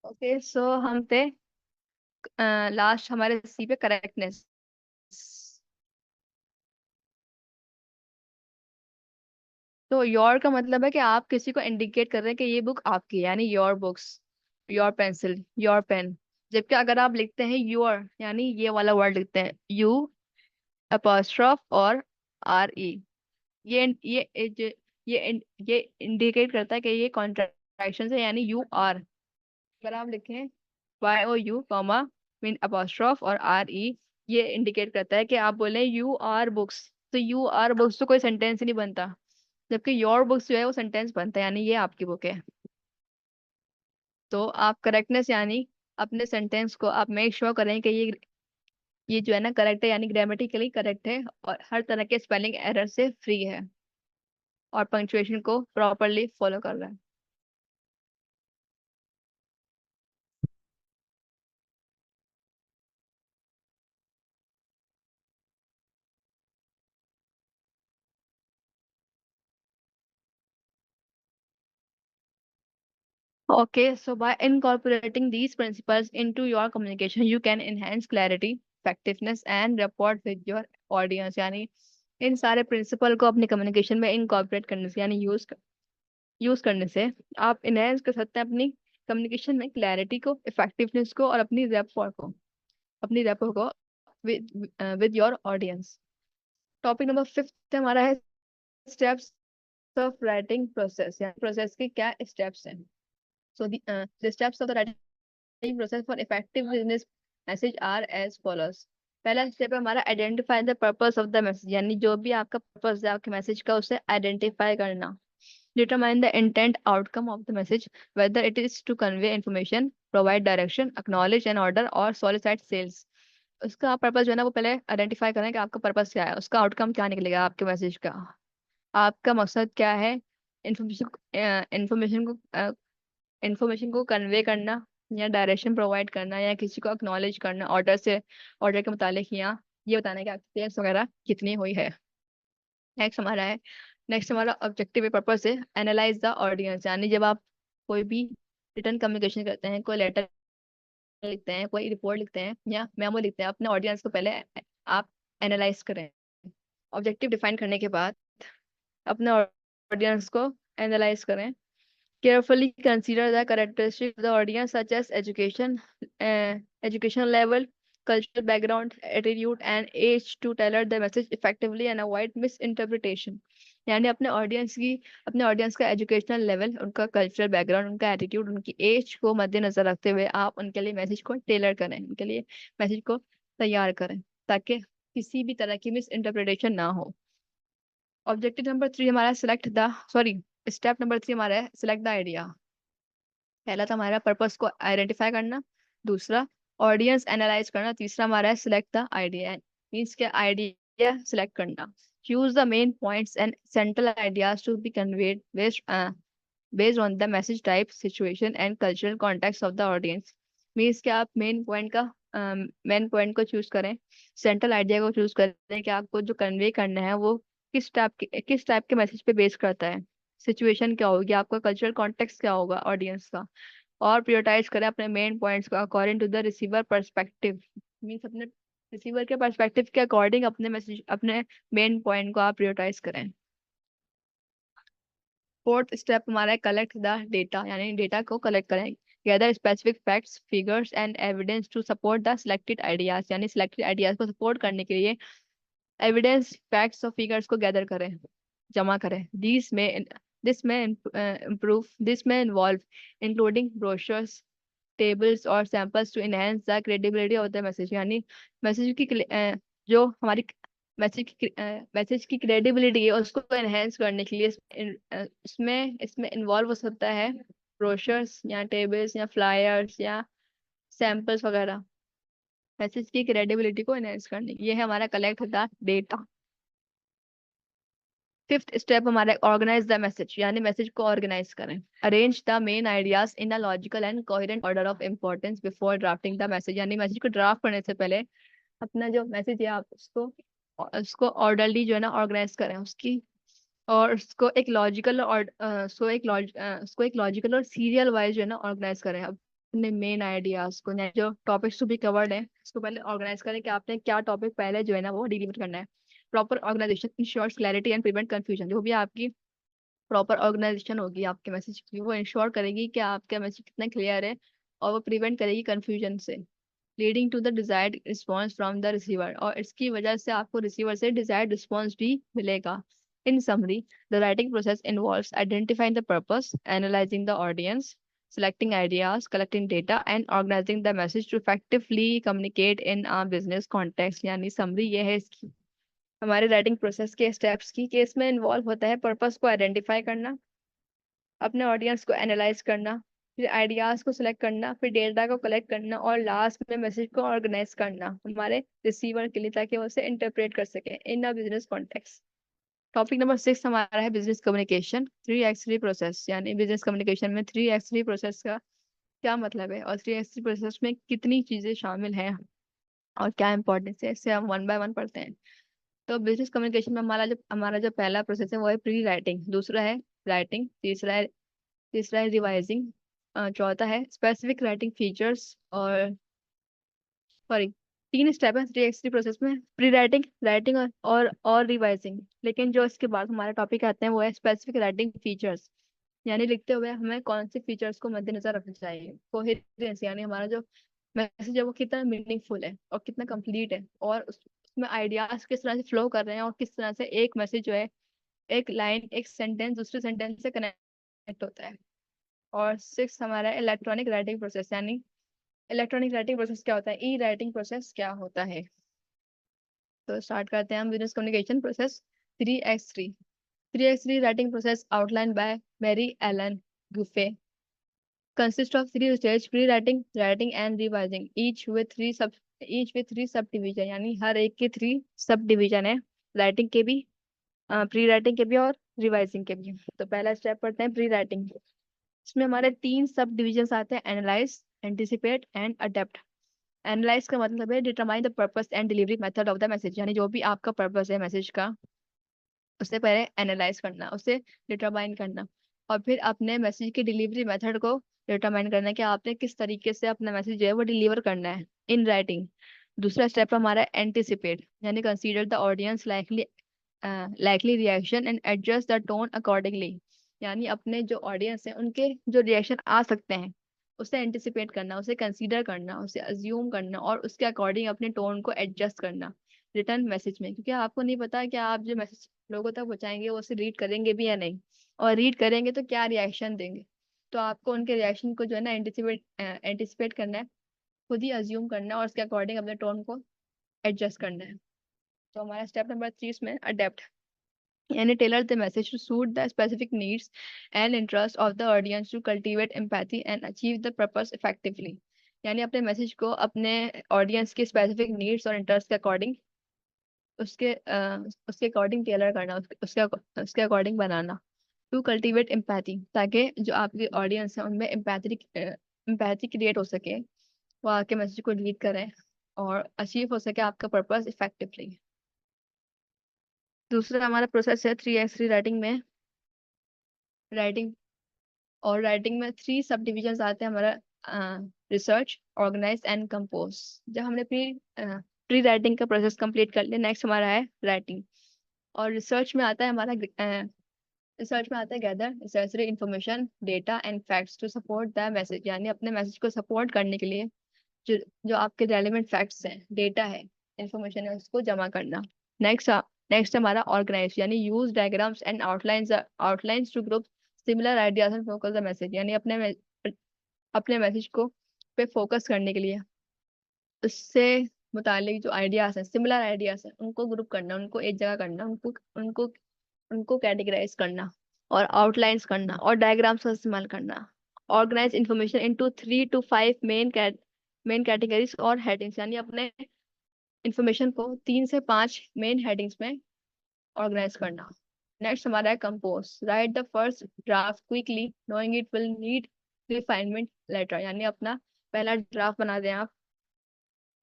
ओके, सो हम थे लास्ट हमारे सी पे करेक्टनेस। तो योर का मतलब है कि आप किसी को इंडिकेट कर रहे हैं कि ये बुक आपकी है, यानी your books, your pencil, your pen. जबकि अगर आप लिखते हैं योर, यानी ये वाला वर्ड लिखते हैं यू अपोस्ट्रोफ और आर ई, ये इंडिकेट करता है कि ये कॉन्ट्रैक्शन है, यानी यू आर। अगर आप लिखें Y O U comma mean apostrophe और आर ई, ये इंडिकेट करता है कि आप बोले यू आर बुक्स। तो यू आर बुक्स तो कोई सेंटेंस ही नहीं बनता, जबकि योर बुक्स जो है वो सेंटेंस बनता है, यानी ये आपकी बुक है। तो आप करेक्टनेस यानी अपने सेंटेंस को आप मेक श्योर करें कि ये जो है ना करेक्ट है, यानी ग्रामेटिकली करेक्ट है और हर तरह के स्पेलिंग एरर से फ्री है और पंक्चुएशन को प्रॉपरली फॉलो कर रहा है। Okay, so by incorporating these principles into your communication, you can enhance clarity, effectiveness, and rapport with your audience। यानी इन सारे प्रिंसिपल को अपने कम्युनिकेशन में इनकॉर्पोरेट करने से, यानी यूज करने से आप इनहेंस कर सकते हैं अपनी कम्युनिकेशन में क्लैरिटी को, इफेक्टिवनेस को और अपनी रैपो को with your audience. Topic number 5 हमारा है स्टेप्स ऑफ राइटिंग प्रोसेस, यानी प्रोसेस के क्या स्टेप्स हैं। So the steps of the writing process for effective business message are as follows. पहला स्टेप है हमारा identify the purpose of the message, यानी जो भी आपका पर्पस है आपके मैसेज का उसे आइडेंटिफाई करना। Determine the intent outcome of the message, whether it is to convey information, provide direction, acknowledge an order और सॉलिसिट सेल्स। उसका पर्पस जो है ना वो पहले आइडेंटिफाई करें कि आपका पर्पस क्या है, उसका आउटकम क्या निकलेगा आपके मैसेज का, आपका मकसद क्या है। इंफॉर्मेशन इंफॉर्मेशन को इंफॉर्मेशन को कन्वे करना, या डायरेक्शन प्रोवाइड करना, या किसी को एक्नॉलेज करना ऑर्डर के मुतालिक, या ये बताना है कि आपकी सेल्स वगैरह कितनी हुई है। नेक्स्ट हमारा ऑब्जेक्टिव पर्पस है एनालाइज द ऑडियंस, यानी जब आप कोई भी रिटर्न कम्युनिकेशन करते हैं, कोई लेटर लिखते हैं, कोई रिपोर्ट लिखते हैं या मेमो लिखते हैं, अपने ऑडियंस को पहले आप एनालाइज करें। ऑब्जेक्टिव डिफाइन करने के बाद अपने ऑडियंस को एनालाइज करें। Carefully consider the characteristics of the audience, such as education level, cultural background, attitude, and age, to tailor the message effectively and avoid misinterpretation। यानी अपने ऑडियंस का एजुकेशनल लेवल, उनका कल्चरल बैकग्राउंड, उनका attitude, उनकी as को मद्देनजर रखते हुए आप उनके लिए मैसेज को टेलर करें, उनके लिए मैसेज को तैयार करें, ताकि किसी भी तरह की मिस इंटरप्रिटेशन ना हो। ऑब्जेक्टिव नंबर 3 हमारा select the sorry step number 3 हमारा है सिलेक्ट द आइडिया। पहला था हमारा पर्पस को आइडेंटिफाई करना, दूसरा ऑडियंस एनालाइज करना, तीसरा हमारा है सिलेक्ट द आइडिया, मीन्स के आइडिया सिलेक्ट करना। Choose the main points and central ideas to be conveyed based on the message type, situation and cultural context of the audience। Means कि आप main point को choose करें, central idea को choose करें कि आपको जो कन्वे करना है वो किस टाइप के मैसेज पे बेस करता है, सिचुएशन क्या होगी, आपका कल्चरल कॉन्टेक्स्ट क्या होगा ऑडियंस का, और प्रियोरिटाइज करें अपने मेन पॉइंट्स को according to the receiver perspective. Means अपने रिसीवर के पर्सपेक्टिव के अकॉर्डिंग अपने मेन पॉइंट को आप प्रियोरिटाइज करें। फोर्थ स्टेप हमारा है कलेक्ट द डेटा, यानी डेटा को कलेक्ट करें। Gather specific facts, figures and evidence to support the selected ideas, यानी सिलेक्टेड आइडियाज को सपोर्ट करने के लिए एविडेंस, फैक्ट्स और फिगर्स को गैदर करें, जमा करें। दिस में इन्वॉल्व इंक्लूडिंग ब्रोशर्स, टेबल्स और samples to enhance the credibility of the message, यानी मैसेज की जो हमारी मैसेज की क्रेडिबिलिटी है उसको एनहेंस करने के लिए इसमें इन्वॉल्व हो सकता है ब्रोशर्स या टेबल्स या फ्लायर्स या सैंपल्स वगैरह, मैसेज की क्रेडिबिलिटी को एनहेंस करने। ये है हमारा collect the data. Fifth step हमारा ऑर्गेनाइज द मैसेज, यानी मैसेज को ऑर्गेनाइज करें। Arrange the main ideas in a logical and coherent order of importance before drafting the message, यानी मैसेज को ड्राफ्ट करने से पहले अपना जो मैसेज है आप उसको ऑर्डरली जो है ना ऑर्गेनाइज करें उसकी, और उसको एक लॉजिकल और सीरियल वाइज जो है ना ऑर्गेनाइज करें। अब अपने मेन आइडियाज को, जो टॉपिक्स टू बी कवर्ड है इसको पहले ऑर्गेनाइज करें कि आपने क्या टॉपिक पहले जो है ना वो डिलीवर करना है। Proper organization ensures clarity and prevent confusion. जो भी आपकी प्रॉपर ऑर्गेनाइजेशन होगी आपके मैसेज की, वो इंश्योर करेगी कि आपका मैसेज कितना क्लियर है, और वो प्रिवेंट करेगी कंफ्यूजन से, leading to the desired response from the receiver, और इसकी वजह से आपको रिसीवर से डिजायर्ड रिस्पॉन्स भी मिलेगा। इन summary, the writing process involves identifying the purpose, analysing the audience, selecting ideas, collecting data, and organizing the message to effectively communicate in a business context। यानी summary ये है इसकी, हमारे राइटिंग प्रोसेस के steps की, कि इसमें इन्वॉल्व होता है पर्पस को आइडेंटिफाई करना, अपने ऑडियंस को एनालाइज करना, फिर आइडियाज को सिलेक्ट करना, फिर डेटा को कलेक्ट करना, और लास्ट में मैसेज को ऑर्गेनाइज करना हमारे रिसीवर के लिए, ताकि वो उसे इंटरप्रेट कर सके in a business context. Topic number 6 हमारा है बिजनेस कम्युनिकेशन 3x3 प्रोसेस। यानी बिजनेस कम्युनिकेशन में 3x3 प्रोसेस का क्या मतलब है, और 3x3 प्रोसेस में कितनी चीजें शामिल हैं और क्या इंपॉर्टेंस है, इससे हम वन बाय वन पढ़ते हैं। तो बिजनेस कम्युनिकेशन में हमारा जो पहला प्रोसेस है वो है प्री राइटिंग, दूसरा है राइटिंग, तीसरा है रिवाइजिंग, चौथा है स्पेसिफिक राइटिंग फीचर्स, और सॉरी, तीन स्टेप है 3x3 प्रोसेस में, प्री राइटिंग, राइटिंग और रिवाइजिंग। लेकिन जो इसके बाद हमारे टॉपिक आते हैं वो है स्पेसिफिक राइटिंग फीचर्स। यानी लिखते हुए हमें कौन से फीचर्स को मद्देनजर रखना चाहिए। कोहेरेंस, यानी हमारा जो मैसेज है वो कितना मीनिंगफुल है और कितना कंप्लीट है, और उसमें आइडियाज किस तरह से फ्लो कर रहे हैं, और किस तरह से एक मैसेज जो है, एक लाइन, एक सेंटेंस दूसरे सेंटेंस से कनेक्ट होता है। और सिक्स हमारा इलेक्ट्रॉनिक राइटिंग प्रोसेस। यानी इलेक्ट्रॉनिक राइटिंग प्रोसेस क्या होता है, ई राइटिंग प्रोसेस क्या होता है। तो स्टार्ट करते हैं हम business communication process 3x3। 3x3 writing process outlined by Mary Ellen Guffey consists of three stages: pre-writing, writing, and revising, each with three subdivision। यानी हर एक के 3 subdivision है, राइटिंग के भी, प्री राइटिंग के भी, और रिवाइजिंग के भी। तो पहला स्टेप पढ़ते हैं प्री राइटिंग। इसमें हमारे 3 सब डिविजन आते हैं: analyse, anticipate and adapt. Analyse का मतलब है determine the purpose and delivery method of the message. यानी जो भी आपका पर्पस है मैसेज का, उससे पहले एनालाइज करना, उसे डिटरमाइन करना, और फिर अपने मैसेज की डिलीवरी मेथड को डिटरमाइन करना कि आपने किस तरीके से अपना मैसेज जो है वो डिलीवर करना है इन राइटिंग। दूसरा स्टेप हमारा एंटिसिपेट, यानी consider the audience likely reaction and adjust the tone accordingly. यानी अपने जो ऑडियंस है उनके जो रिएक्शन आ सकते हैं उसे एंटिसिपेट करना, उसे कंसीडर करना, उसे अज्यूम करना, और उसके अकॉर्डिंग अपने टोन को एडजस्ट करना रिटर्न मैसेज में। क्योंकि आपको नहीं पता कि आप जो मैसेज लोगों तक पहुंचाएंगे वो उसे रीड करेंगे भी या नहीं, और रीड करेंगे तो क्या रिएक्शन देंगे। तो आपको उनके रिएक्शन को जो है ना एंटिसिपेट करना है, खुद ही अज्यूम करना है, और उसके अकॉर्डिंग अपने टोन को एडजस्ट करना है। तो हमारा स्टेप नंबर 3 इसमें अडेप्ट, यानी tailor the message to suit the specific needs and interest of the audience to cultivate empathy and achieve the purpose effectively. यानी अपने मैसेज को अपने ऑडियंस के स्पेसिफिक नीड्स और इंटरेस्ट के अकॉर्डिंग, उसके अकॉर्डिंग टेलर करना, उसके अकॉर्डिंग बनाना। टू कल्टीवेट एम्पैथी, ताकि जो आपकी ऑडियंस है उनमें एम्पैथी क्रिएट हो सके, वो आपके मैसेज को रीड करें और अचीव हो सके आपका पर्पस इफेक्टिवली। दूसरा हमारा प्रोसेस है 3x3 राइटिंग में, राइटिंग, और राइटिंग में 3 सब डिविजन आते हैं हमारा: रिसर्च, ऑर्गेनाइज एंड कंपोज। जब हमने प्री राइटिंग का प्रोसेस कंप्लीट कर लिया, नेक्स्ट हमारा है राइटिंग। और रिसर्च में आता है हमारा, रिसर्च में आता है gather necessary information, data and facts to support the message. यानी अपने मैसेज को सपोर्ट करने के लिए जो जो आपके रेलेवेंट फैक्ट्स हैं, डेटा है, इंफॉर्मेशन है, उसको जमा करना। नेक्स्ट नेक्स्ट हमारा ऑर्गेनाइज, यानी use diagrams and outlines to group similar ideas and focus the message. यानी अपने मैसेज को पे फोकस करने के लिए उससे मुतालिक जो आइडियाज हैं, सिमिलर आइडियाज हैं, उनको ग्रुप करना, उनको एक जगह करना, उनको उनको कैटेगराइज करना, और आउटलाइंस करना, और डायग्राम्स का इस्तेमाल करना। Organize information into 3 to 5 main categories और हेडिंग्स। यानी अपने इंफॉर्मेशन को 3 से 5 मेन हेडिंग्स में ऑर्गेनाइज करना। नेक्स्ट हमारा है compose, write the first draft quickly knowing it will need refinement later. यानी अपना पहला ड्राफ्ट बना दें आप,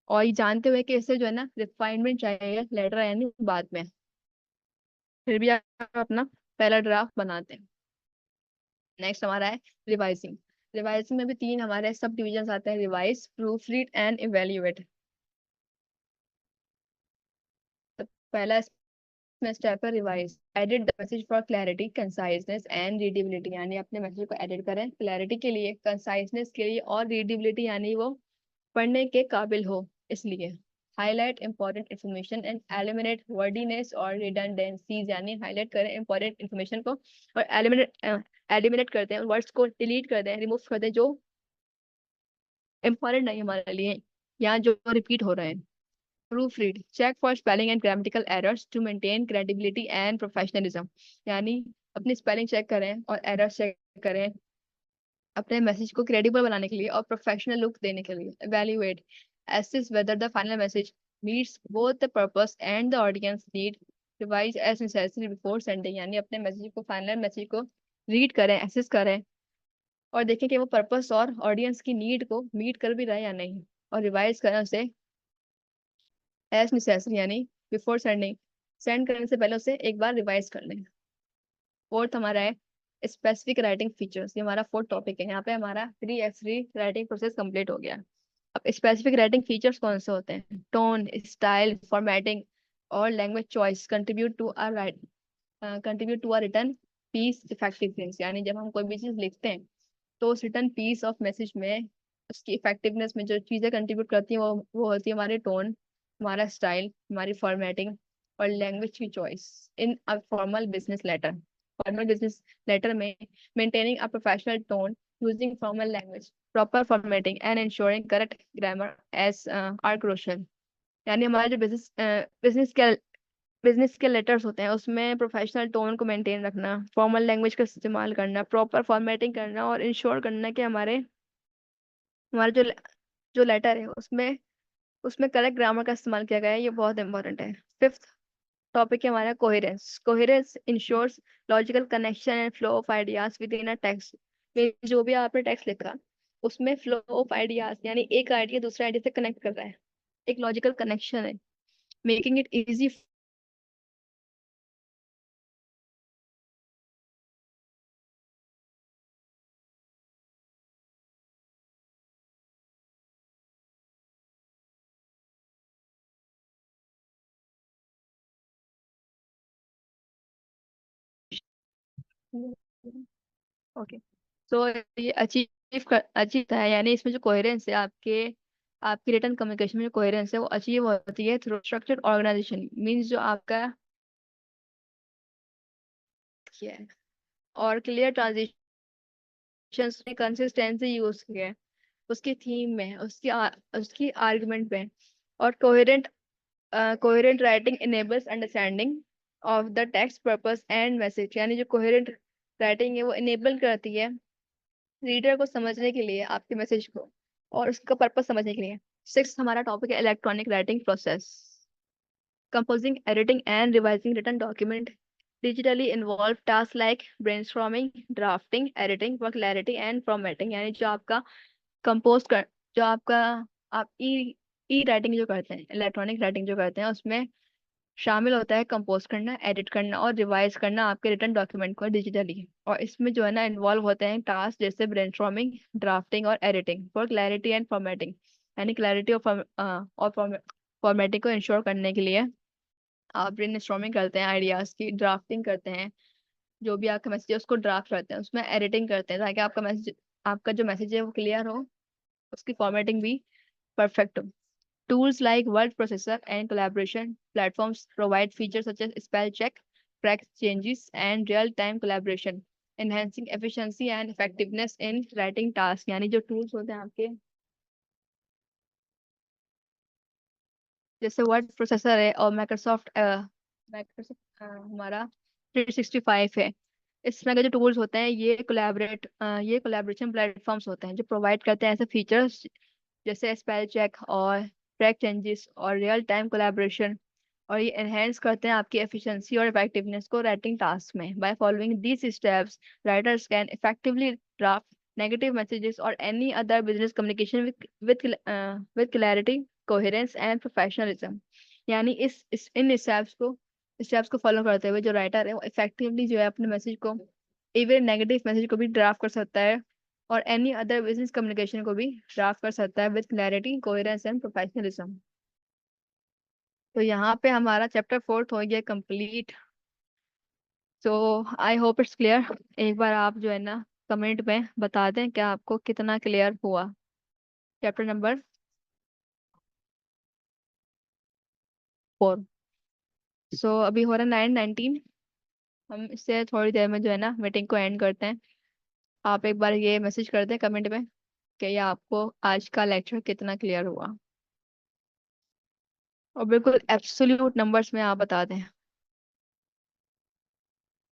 और ये जानते हुए कि इससे जो है ना रिफाइनमेंट चाहिए लेटर, यानी बाद में, फिर भी आप अपना पहला ड्राफ्ट बनाते हैं। नेक्स्ट हमारा है रिवाइजिंग, रिवाइजिंग में भी तीन हमारे सब डिविजन आते हैं, revise, proof read and evaluate. तो पहला इसमें स्टेप है revise. Edit the message for clarity, conciseness and readability, यानी अपने मैसेज को एडिट करें क्लैरिटी के लिए, कंसाइजनेस के लिए और रीडेबिलिटी यानी वो पढ़ने के काबिल हो इसलिए। Highlight important information and eliminate wordiness और रिडंडेंसीज, यानी हाईलाइट करें इंपॉर्टेंट इन्फॉर्मेशन को और एलिमिनेट करते हैं, वर्ड्स को डिलीट कर दें, रिमूव कर दें जो इंपॉर्टेंट नहीं हमारे लिए या जो रिपीट हो रहे हैं। Proofread, check for spelling and grammatical errors to maintain credibility and professionalism, यानी अपनी स्पेलिंग चेक करें और एरर्स चेक करें अपने मैसेज को क्रेडिबल बनाने के लिए और प्रोफेशनल लुक देने के लिए। Evaluate, assess whether the final message meets both the purpose and the audience need, revise as necessary before sending, यानी अपने मैसेज को, फाइनल मैसेज को रीड करें, एसेस करें और देखें कि वो पर्पस और ऑडियंस की नीड को मीट कर भी रहा है या नहीं, और रिवाइज करें उसे एज नेसेसरी, यानी बिफोर सेंडिंग, सेंड करने से पहले उसे एक बार रिवाइज कर लें। फोर्थ हमारा है स्पेसिफिक राइटिंग फीचर्स, ये हमारा फोर्थ टॉपिक है। यहाँ पे हमारा 3x3 राइटिंग प्रोसेस कंप्लीट हो गया। अब स्पेसिफिक राइटिंग फीचर्स कौन से होते हैं? टोन, स्टाइल, फॉर्मेटिंग और language choice contribute to a written piece effectiveness, यानी जब हम कोई भी चीज लिखते हैं तो उस रिटर्न पीस ऑफ मैसेज में उसकी इफेक्टिवनेस में जो चीजें कंट्रीब्यूट करती हैं वो होती है हमारे टोन, हमारा स्टाइल, हमारी फॉर्मेटिंग और लैंग्वेज की choice. In a formal business letter, formal business letter में maintaining a professional tone, using formal language, proper formatting and ensuring correct grammar as are crucial, यानी हमारे जो बिजनेस के लेटर्स होते हैं उसमें प्रोफेशनल टोन को मेंटेन रखना, फॉर्मल लैंग्वेज का इस्तेमाल करना, प्रॉपर फॉर्मेटिंग करना और इंश्योर करना कि हमारे हमारे जो लेटर है उसमें उसमें करेक्ट ग्रामर का इस्तेमाल किया गया है, ये बहुत इंपॉर्टेंट है। फिफ्थ टॉपिक है हमारा coherence. Coherence ensures logical connection and flow of ideas within a text, जो भी आपने टेक्स्ट लिखा उसमें फ्लो ऑफ आइडियाज यानी एक आइडिया दूसरे आइडिया से कनेक्ट कर रहा है, एक लॉजिकल कनेक्शन है, मेकिंग इट इजी। ओके, तो ये अचीव है, यानी इसमें जो कोहेरेंस है आपकी रिटर्न कम्युनिकेशन में जो कोहेरेंस है वो अचीव होती है थ्रू स्ट्रक्चर्ड ऑर्गेनाइजेशन, मींस जो आपका किया है और क्लियर ट्रांजिशंस में कंसिस्टेंसी यूज किया है उसकी थीम में, उसकी आर्गुमेंट में। और coherent writing enables understanding of the text purpose and message, यानी जो कोहेरेंट राइटिंग है वो इनेबल करती है रीडर को समझने के लिए आपके मैसेज को और उसका पर्पस समझने के लिए। सिक्स हमारा टॉपिक है electronic writing process. Composing, editing and revising written document digitally involve tasks like brainstorming, drafting, editing for clarity and formatting, यानी कंपोज कर जो आपका आप ई राइटिंग जो करते हैं, इलेक्ट्रॉनिक राइटिंग जो करते हैं उसमें शामिल होता है कंपोज करना, एडिट करना और रिवाइज करना आपके रिटर्न डॉक्यूमेंट को डिजिटली। और इसमें जो है ना इन्वॉल्व होते हैं टास्क जैसे ब्रेनस्टॉर्मिंग, ड्राफ्टिंग और editing for clarity and formatting, यानी क्लैरिटी और फॉर्मेटिंग को इंश्योर करने के लिए आप ब्रेनस्टॉर्मिंग करते हैं, आइडियाज की ड्राफ्टिंग करते हैं, जो भी आपका मैसेज है उसको ड्राफ्ट करते हैं, उसमें एडिटिंग करते हैं ताकि आपका जो मैसेज है वो क्लियर हो, उसकी फॉर्मेटिंग भी परफेक्ट हो। Tools like word processor and collaboration platforms provide features such as spell check, track changes, and real-time collaboration, enhancing efficiency and effectiveness in writing tasks, यानी जो tools होते हैं आपके जैसे वर्ड प्रोसेसर है और माइक्रोसॉफ्ट हमारा 365 है, इसमें के जो टूल्स होते हैं ये कोलैबोरेशन प्लेटफॉर्म्स होते हैं जो प्रोवाइड करते हैं ऐसे फीचर्स जैसे स्पेल चेक और ट्रैक चेंजेस और रियल टाइम कोलैबोरेशन, और ये एनहेंस करते हैं आपकी एफिशिएंसी और इफेक्टिवनेस को राइटिंग टास्क में। By following these steps writers can effectively draft negative messages और any other business communication with clarity, coherence and professionalism, यानी इन स्टेप्स को फॉलो करते हुए जो राइटर है वो इफेक्टिवली जो है अपने मैसेज को, इवन नेगेटिव मैसेज को भी ड्राफ्ट कर सकता है और एनी अदर बिजनेस कम्युनिकेशन को भी ड्राफ्ट कर सकता है with clarity, coherence and professionalism. तो यहाँ पे हमारा चैप्टर 4 हो गया complete. So I hope it's clear. एक बार आप जो है ना कमेंट में बता दें कि आपको कितना क्लियर हुआ चैप्टर नंबर 4। सो अभी हो रहा है 9:19। हम इससे थोड़ी देर में जो है ना मीटिंग को एंड करते हैं। आप एक बार ये मैसेज कर दें कमेंट में कि ये आपको आज का लेक्चर कितना क्लियर हुआ, और बिल्कुल एब्सोल्यूट नंबर्स में आप बता दें।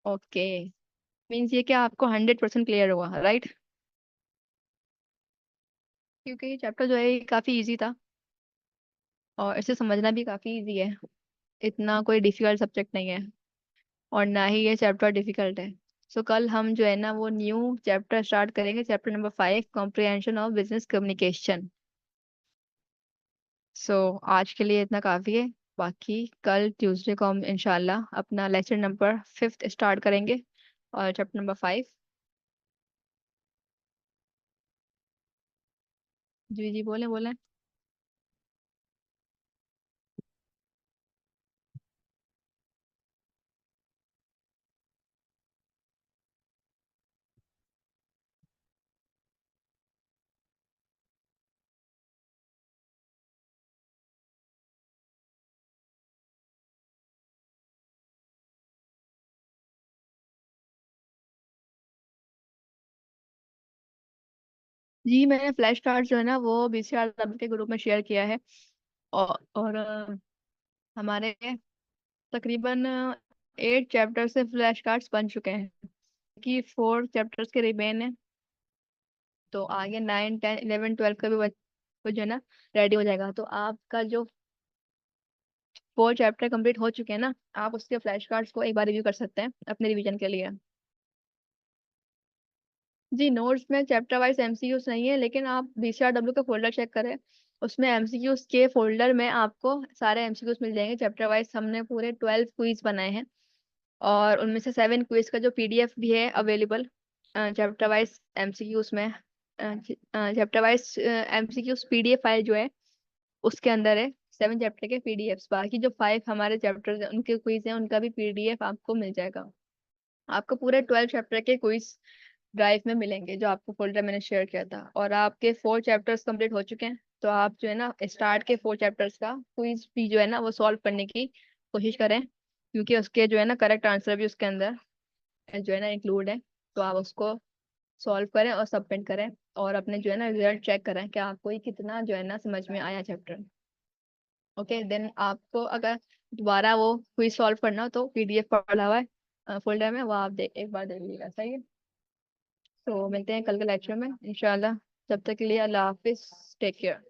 ओके, मीन्स ये कि आपको 100% क्लियर हुआ, राइट? क्योंकि ये चैप्टर जो है ये काफ़ी इजी था और इसे समझना भी काफ़ी इजी है। इतना कोई डिफिकल्ट सब्जेक्ट नहीं है और ना ही ये चैप्टर डिफिकल्ट है। सो कल हम जो है ना वो न्यू चैप्टर स्टार्ट करेंगे, chapter number 5, comprehension of business communication. So आज के लिए इतना काफ़ी है। बाकी कल ट्यूसडे को हम इंशाल्लाह अपना लेक्चर नंबर 5 स्टार्ट करेंगे और चैप्टर नंबर 5। जी जी, बोले बोले। जी, मैंने फ्लैश कार्ड जो है ना वो बीसीआर के ग्रुप में शेयर किया है। और हमारे तकरीबन 8 चैप्टर से फ्लैश कार्ड्स बन चुके हैं कि 4 चैप्टर्स के रिमेन है। तो आगे 9, 10, 11, 12 का भी वो जो है ना रेडी हो जाएगा। तो आपका जो 4 चैप्टर कंप्लीट हो चुके हैं ना, आप उसके फ्लैश कार्ड्स को एक बार रिव्यू कर सकते हैं अपने रिवीजन के लिए। जी, नोट्स में चैप्टर वाइज एमसीक्यूज नहीं है, लेकिन आप बीसीआरडब्ल्यू का फोल्डर चेक करें। उसमें एमसीक्यूज के फोल्डर में आपको सारे एमसीक्यूज मिल जाएंगे चैप्टर वाइज। हमने पूरे 12 क्विज बनाए हैं और उनमें से 7 क्विज का जो पीडीएफ भी है अवेलेबल चैप्टर वाइज एमसीक्यूज में। Chapter wise MCQs PDF file जो है उसके अंदर है 7 चैप्टर के पीडीएफ्स। बाकी जो 5 हमारे चैप्टर्स हैं उनके क्विज हैं, उनका भी पीडीएफ आपको मिल जाएगा। आपको पूरे 12 चैप्टर के क्विज ड्राइव में मिलेंगे जो आपको फोल्डर मैंने शेयर किया था। और आपके 4 चैप्टर्स कंप्लीट हो चुके हैं, तो आप जो है ना स्टार्ट के 4 चैप्टर्स का क्विज भी जो है ना वो सॉल्व करने की कोशिश करें, क्योंकि उसके जो है ना करेक्ट आंसर भी उसके अंदर जो है ना इंक्लूड है। तो आप उसको सॉल्व करें और सबमिट करें और अपने जो है ना रिजल्ट चेक करें कि आपको ये कितना जो है ना समझ में आया चैप्टर। ओके, देन आपको अगर दोबारा वो क्विज सॉल्व करना हो तो पीडीएफ पड़ा हुआ है फोल्डर में, वो आप एक बार देख लीजिएगा, सही है। तो मिलते हैं कल के लेक्चर में इंशाल्लाह। तब तक के लिए अल्लाह हाफिज, टेक केयर।